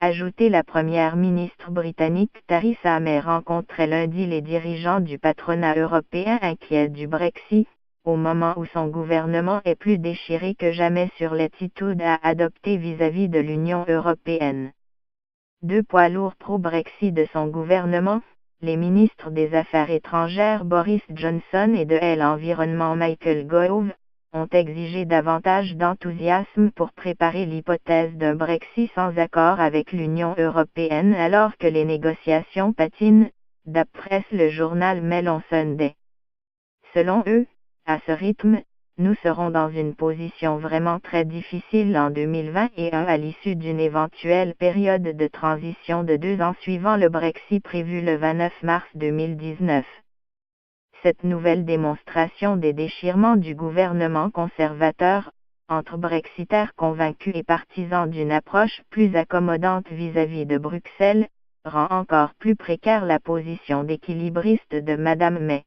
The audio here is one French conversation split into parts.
ajouté la première ministre britannique Theresa May rencontrait lundi les dirigeants du patronat européen inquiets du Brexit, au moment où son gouvernement est plus déchiré que jamais sur l'attitude à adopter vis-à-vis de l'Union européenne. Deux poids lourds pro-Brexit de son gouvernement, les ministres des Affaires étrangères Boris Johnson et de l'Environnement Michael Gove, ont exigé davantage d'enthousiasme pour préparer l'hypothèse d'un Brexit sans accord avec l'Union européenne alors que les négociations patinent, d'après le journal Mail on Sunday. Selon eux, à ce rythme, nous serons dans une position vraiment très difficile en 2021 à l'issue d'une éventuelle période de transition de 2 ans suivant le Brexit prévu le 29 mars 2019. Cette nouvelle démonstration des déchirements du gouvernement conservateur, entre brexitaires convaincus et partisans d'une approche plus accommodante vis-à-vis de Bruxelles, rend encore plus précaire la position d'équilibriste de Mme May.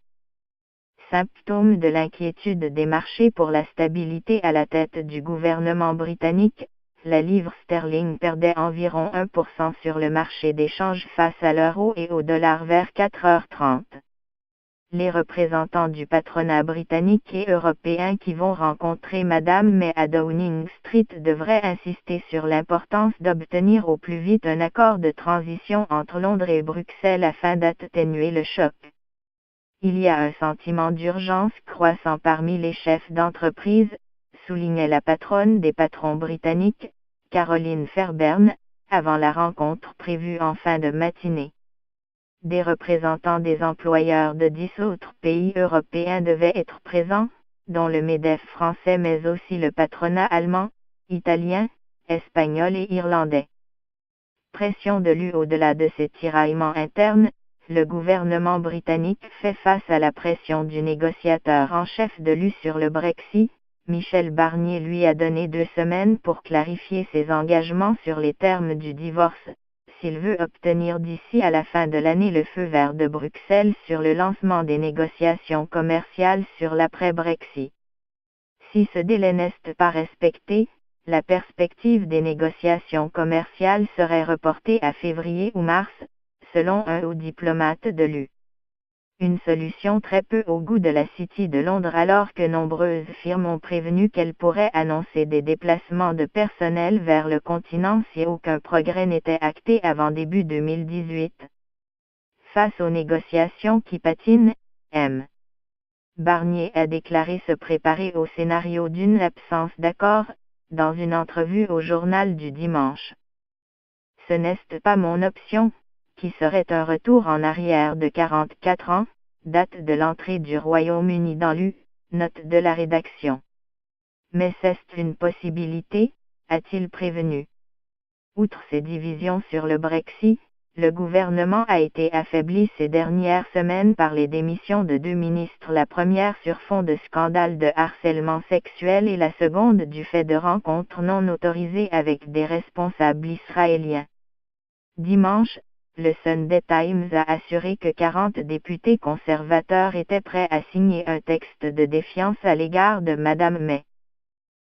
Symptôme de l'inquiétude des marchés pour la stabilité à la tête du gouvernement britannique, la livre sterling perdait environ 1% sur le marché d'échange face à l'euro et au dollar vers 4h30. Les représentants du patronat britannique et européen qui vont rencontrer Mme May à Downing Street devraient insister sur l'importance d'obtenir au plus vite un accord de transition entre Londres et Bruxelles afin d'atténuer le choc. Il y a un sentiment d'urgence croissant parmi les chefs d'entreprise, soulignait la patronne des patrons britanniques, Caroline Fairbairn, avant la rencontre prévue en fin de matinée. Des représentants des employeurs de 10 autres pays européens devaient être présents, dont le MEDEF français mais aussi le patronat allemand, italien, espagnol et irlandais. Pression de l'UE au-delà de ces tiraillements internes, le gouvernement britannique fait face à la pression du négociateur en chef de l'UE sur le Brexit. Michel Barnier lui a donné 2 semaines pour clarifier ses engagements sur les termes du divorce, s'il veut obtenir d'ici à la fin de l'année le feu vert de Bruxelles sur le lancement des négociations commerciales sur l'après-Brexit. Si ce délai n'est pas respecté, la perspective des négociations commerciales serait reportée à février ou mars, selon un haut diplomate de l'UE. Une solution très peu au goût de la City de Londres alors que nombreuses firmes ont prévenu qu'elles pourraient annoncer des déplacements de personnel vers le continent si aucun progrès n'était acté avant début 2018. Face aux négociations qui patinent, M. Barnier a déclaré se préparer au scénario d'une absence d'accord, dans une entrevue au journal du dimanche. Ce n'est pas mon option, qui serait un retour en arrière de 44 ans, date de l'entrée du Royaume-Uni dans l'UE, note de la rédaction. Mais c'est une possibilité, a-t-il prévenu. Outre ces divisions sur le Brexit, le gouvernement a été affaibli ces dernières semaines par les démissions de 2 ministres, la première sur fond de scandale de harcèlement sexuel et la seconde du fait de rencontres non autorisées avec des responsables israéliens. Dimanche, le Sunday Times a assuré que 40 députés conservateurs étaient prêts à signer un texte de défiance à l'égard de Mme May.